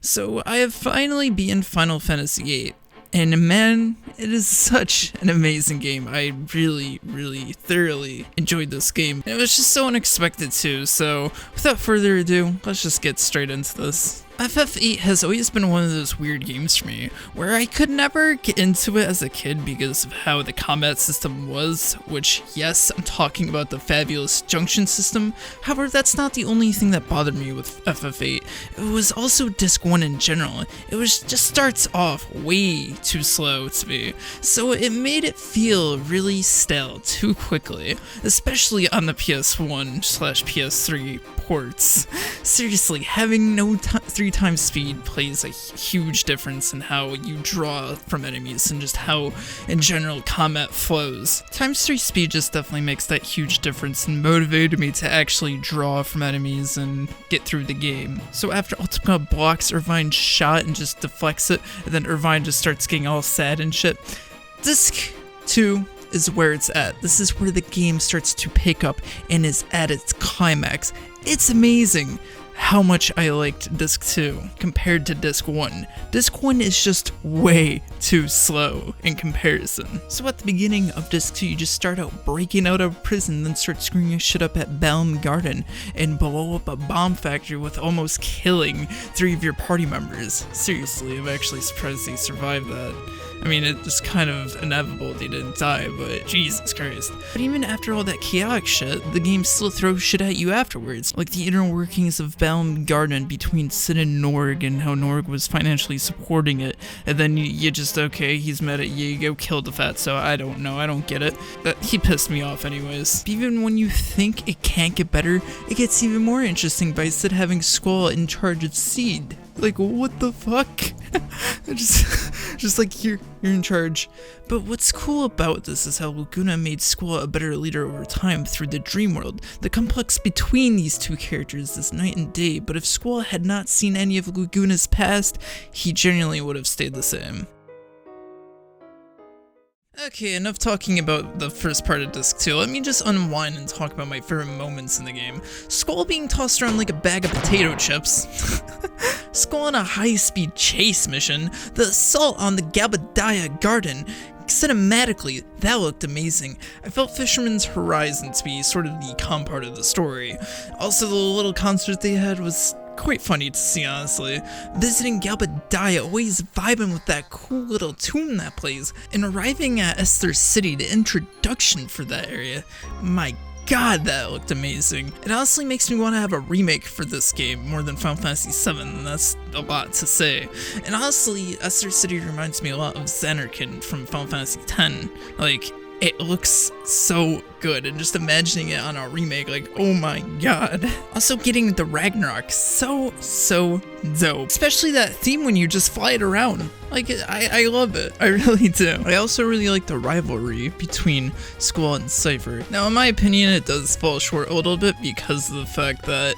So I have finally beaten Final Fantasy VIII, and man, it is such an amazing game. I really thoroughly enjoyed this game. And it was just so unexpected too, so without further ado, let's just get straight into this. FF8 has always been one of those weird games for me, where I could never get into it as a kid because of how the combat system was, which, yes, I'm talking about the fabulous junction system. However, that's not the only thing that bothered me with FF8. It was also Disc 1 in general. It just starts off way too slow to me, so it made it feel really stale too quickly, especially on the PS1/PS3 ports. Seriously, having no 3 times speed plays a huge difference in how you draw from enemies and just how, in general, combat flows. Times 3 speed just definitely makes that huge difference and motivated me to actually draw from enemies and get through the game. So after Ultima blocks Irvine's shot and just deflects it, and then Irvine just starts getting all sad and shit, Disc 2 is where it's at. This is where the game starts to pick up and is at its climax. It's amazing how much I liked Disc 2 compared to Disc 1. Disc 1 is just way too slow in comparison. So at the beginning of Disc 2, you just start out breaking out of prison, then start screwing shit up at Balamb Garden and blow up a bomb factory with almost killing 3 of your party members. Seriously, I'm actually surprised they survived that. I mean, it's kind of inevitable they didn't die, but Jesus Christ. But even after all that chaotic shit, the game still throws shit at you afterwards, like the inner workings of Balamb Garden between Cid and Norg and how Norg was financially supporting it, and then you just, okay, he's mad at you, go kill the fatso. I don't know, I don't get it. He pissed me off anyways. Even when you think it can't get better, it gets even more interesting by Cid having Squall in charge of Seed. Like, what the fuck? just like, you're in charge. But what's cool about this is how Laguna made Squall a better leader over time through the dream world. The complex between these two characters is night and day, but if Squall had not seen any of Laguna's past, he genuinely would have stayed the same. Okay, enough talking about the first part of Disc 2, let me just unwind and talk about my favorite moments in the game. Squall being tossed around like a bag of potato chips, Squall on a high-speed chase mission, the assault on the Galbadia Garden. Cinematically, that looked amazing. I felt Fisherman's Horizon to be sort of the calm part of the story. Also, the little concert they had was quite funny to see, honestly. Visiting Galbadia, always vibing with that cool little tune that plays, and arriving at Esther City, the introduction for that area. My God, that looked amazing. It honestly makes me want to have a remake for this game more than Final Fantasy VII, and that's a lot to say. And honestly, Esther City reminds me a lot of Zanarkand from Final Fantasy X. Like, it looks so good, and just imagining it on a remake, like, oh my god. Also getting the Ragnarok, so dope. Especially that theme when you just fly it around. Like, I love it. I really do. I also really like the rivalry between Squall and Cypher. Now, in my opinion, it does fall short a little bit because of the fact that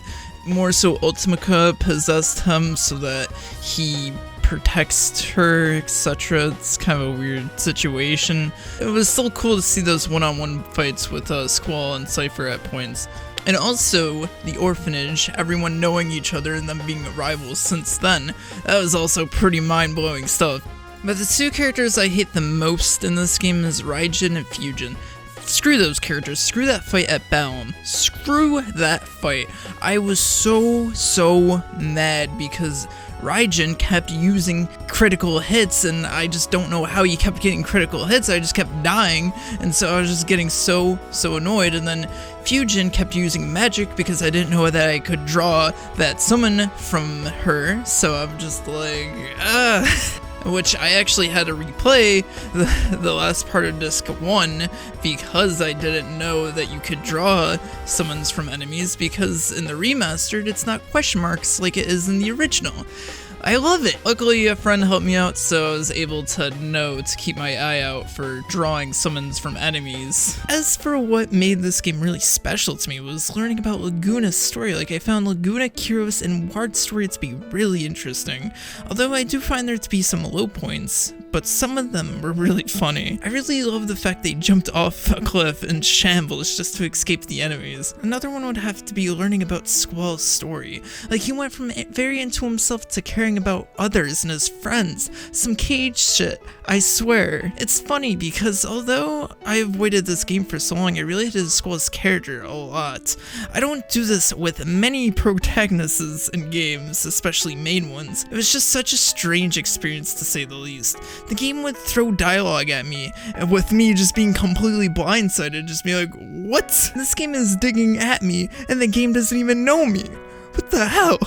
more so Ultima possessed him so that he protects her, etc. It's kind of a weird situation. It was still cool to see those one-on-one fights with Squall and Cypher at points. And also, the orphanage, everyone knowing each other and them being rivals since then. That was also pretty mind-blowing stuff. But the 2 characters I hate the most in this game is Raijin and Fujin. Screw those characters, screw that fight at Balamb, screw that fight. I was so mad because Raijin kept using critical hits, and I just don't know how he kept getting critical hits. I just kept dying, and so I was just getting so annoyed. And then Fujin kept using magic because I didn't know that I could draw that summon from her, so I'm just like, which I actually had to replay the last part of Disc 1 because I didn't know that you could draw summons from enemies, because in the remastered it's not question marks like it is in the original. I love it! Luckily, a friend helped me out, so I was able to know to keep my eye out for drawing summons from enemies. As for what made this game really special to me was learning about Laguna's story. Like, I found Laguna, Kyros, and Ward's story to be really interesting. Although I do find there to be some low points, but some of them were really funny. I really love the fact they jumped off a cliff in shambles just to escape the enemies. Another one would have to be learning about Squall's story. Like, he went from very into himself to caring about others and his friends. Some Cage shit, I swear. It's funny because although I avoided this game for so long, I related to Squall's character a lot. I don't do this with many protagonists in games, especially main ones. It was just such a strange experience to say the least. The game would throw dialogue at me, and with me just being completely blindsided, just be like, what? This game is digging at me, and the game doesn't even know me. What the hell?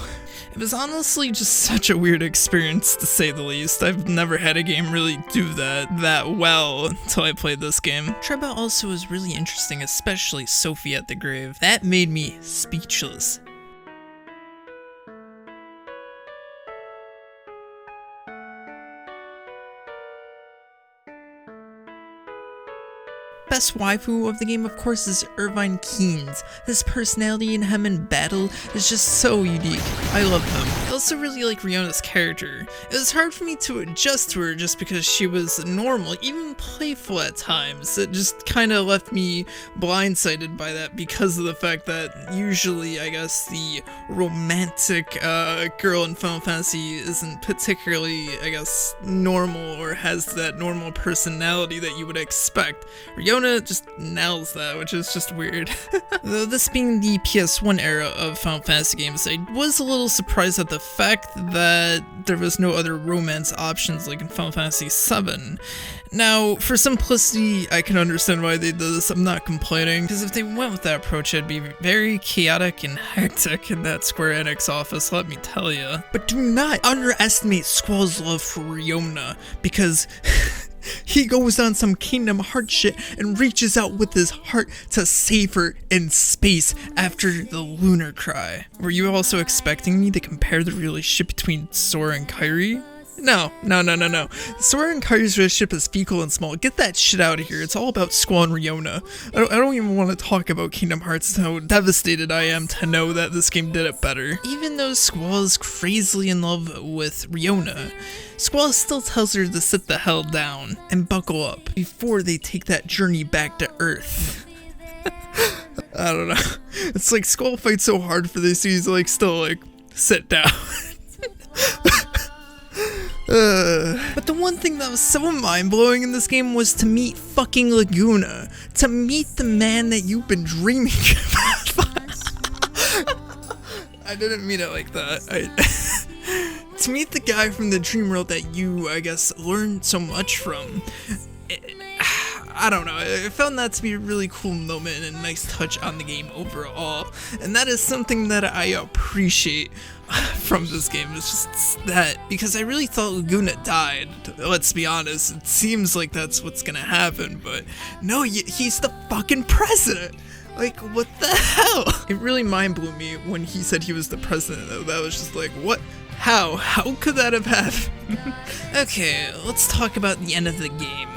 It was honestly just such a weird experience, to say the least. I've never had a game really do that well until I played this game. Treba also was really interesting, especially Sophie at the Grave. That made me speechless. Best waifu of the game, of course, is Irvine Keynes. His personality and him in battle is just so unique. I love him. I also really like Riona's character. It was hard for me to adjust to her just because she was normal, even playful at times. It just kind of left me blindsided by that because of the fact that usually, I guess, the romantic girl in Final Fantasy isn't particularly, I guess, normal or has that normal personality that you would expect. Riona just nails that, which is just weird. Though this being the PS1 era of Final Fantasy games, I was a little surprised at the fact that there was no other romance options like in Final Fantasy VII. Now, for simplicity, I can understand why they did this. I'm not complaining, because if they went with that approach, it'd be very chaotic and hectic in that Square Enix office, let me tell ya. But do not underestimate Squall's love for Riona, because he goes on some Kingdom Hearts shit and reaches out with his heart to save her in space after the lunar cry. Were you also expecting me to compare the relationship between Sora and Kairi? No. Sora and Kairi's relationship is fecal and small. Get that shit out of here. It's all about Squall and Riona. I don't even want to talk about Kingdom Hearts, how devastated I am to know that this game did it better. Even though Squall is crazily in love with Riona, Squall still tells her to sit the hell down and buckle up before they take that journey back to Earth. I don't know. It's like Squall fights so hard for this, he's like still like, sit down. But the one thing that was so mind-blowing in this game was to meet fucking Laguna. To meet the man that you've been dreaming about. I didn't mean it like that. To meet the guy from the dream world that you, I guess, learned so much from. I don't know, I found that to be a really cool moment and a nice touch on the game overall. And that is something that I appreciate from this game. It's just that, because I really thought Laguna died, let's be honest. It seems like that's what's gonna happen, but no, he's the fucking president! Like, what the hell? It really mind blew me when he said he was the president, though. That was just like, what? How? How could that have happened? Okay, let's talk about the end of the game.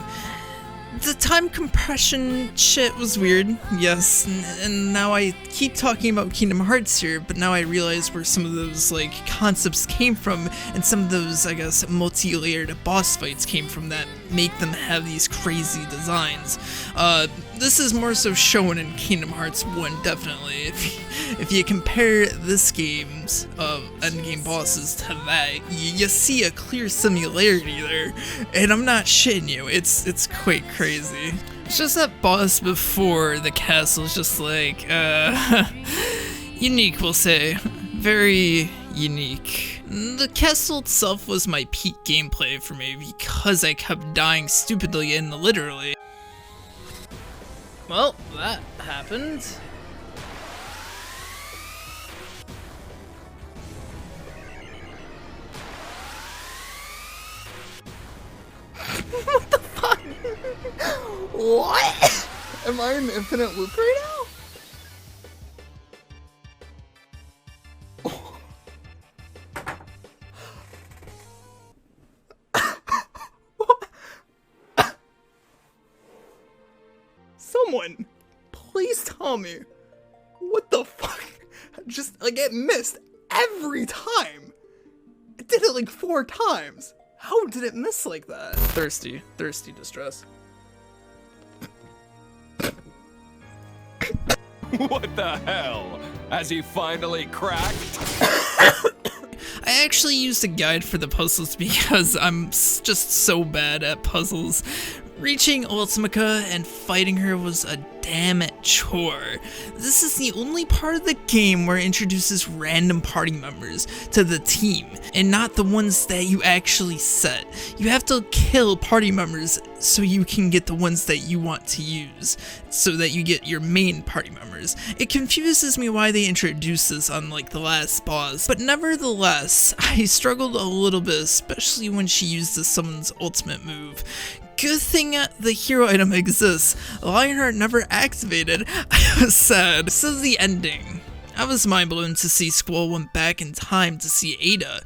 The time compression shit was weird, yes, and now I keep talking about Kingdom Hearts here, but now I realize where some of those, like, concepts came from, and some of those, I guess, multi-layered boss fights came from that make them have these crazy designs. This is more so shown in Kingdom Hearts 1, definitely. If you compare this game's endgame bosses to that, you see a clear similarity there, and I'm not shitting you, it's quite crazy. It's just that boss before the castle is just like, unique, we'll say. Very unique. The castle itself was my peak gameplay for me because I kept dying stupidly and literally. Well, that happened. What the fuck? What? Am I in infinite loop right now? Someone, please tell me, what the fuck? Just, I get missed every time. I did it like 4 times. How did it miss like that? Thirsty distress. What the hell? Has he finally cracked? I actually used a guide for the puzzles because I'm just so bad at puzzles. Reaching Ultimeca and fighting her was a damn chore. This is the only part of the game where it introduces random party members to the team, and not the ones that you actually set. You have to kill party members so you can get the ones that you want to use, so that you get your main party members. It confuses me why they introduced this on like the last boss, but nevertheless, I struggled a little bit, especially when she used the Summon's ultimate move. Good thing the hero item exists. Lionheart never activated. I was sad. So the ending. I was mind blown to see Squall went back in time to see Ada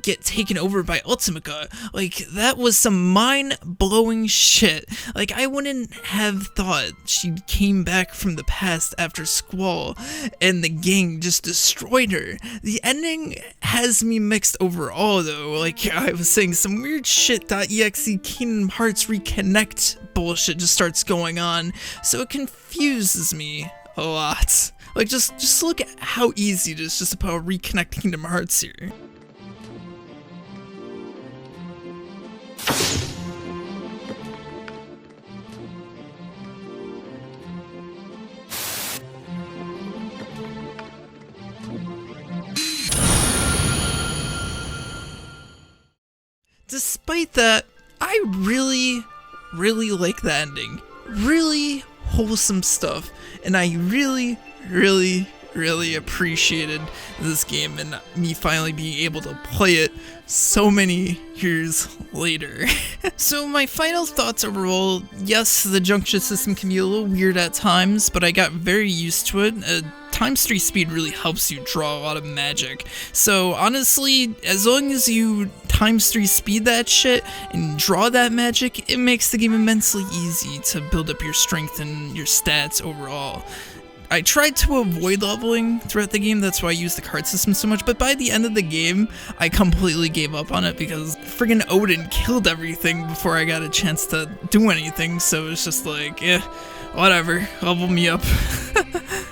get taken over by Ultimeca. Like, that was some mind-blowing shit. Like, I wouldn't have thought she came back from the past after Squall and the gang just destroyed her. The ending has me mixed overall though. Like I was saying, some weird shit.exe Kingdom Hearts Reconnect bullshit just starts going on, so it confuses me a lot. Like, just look at how easy it is just about reconnect Kingdom Hearts here. Despite that, I really like the ending. Really wholesome stuff, and I really appreciated this game and me finally being able to play it so many years later. So my final thoughts overall, yes, the junction system can be a little weird at times, but I got very used to it. Times 3 speed really helps you draw a lot of magic. So honestly, as long as you times 3 speed that shit and draw that magic, it makes the game immensely easy to build up your strength and your stats overall. I tried to avoid leveling throughout the game, that's why I used the card system so much, but by the end of the game, I completely gave up on it because friggin' Odin killed everything before I got a chance to do anything, so it's just like, eh, whatever, level me up.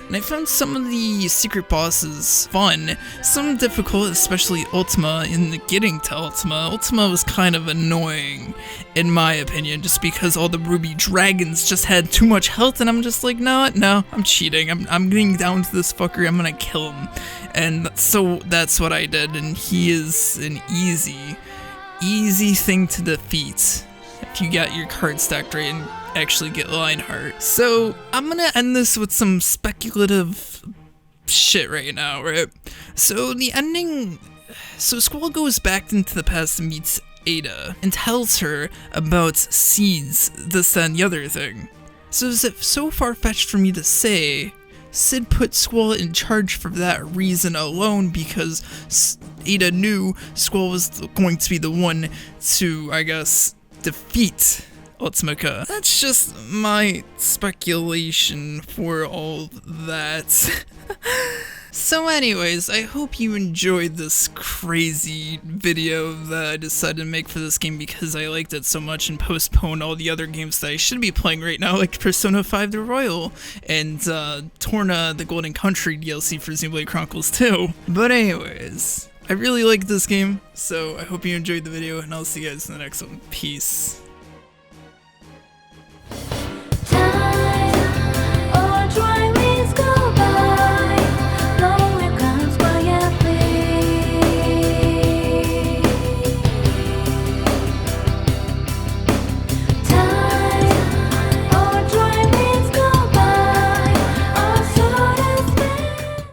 And I found some of the secret bosses fun, some difficult, especially Ultima. In the getting to Ultima was kind of annoying, in my opinion, just because all the ruby dragons just had too much health, and I'm just like, no, I'm cheating, I'm getting down to this fucker, I'm gonna kill him. And so that's what I did, and he is an easy thing to defeat if you got your card stacked right and actually get Lionheart. So I'm gonna end this with some speculative shit right now, right? So the ending, so Squall goes back into the past and meets Ada and tells her about seeds, this, that, and the other thing. So is it so far-fetched for me to say Cid put Squall in charge for that reason alone because Ada knew Squall was going to be the one to, I guess, defeat Ultimeca? That's just my speculation for all that. So anyways, I hope you enjoyed this crazy video that I decided to make for this game because I liked it so much and postponed all the other games that I should be playing right now, like Persona 5 The Royal and Torna the Golden Country DLC for Xenoblade Chronicles 2. But anyways, I really like this game, so I hope you enjoyed the video and I'll see you guys in the next one. Peace.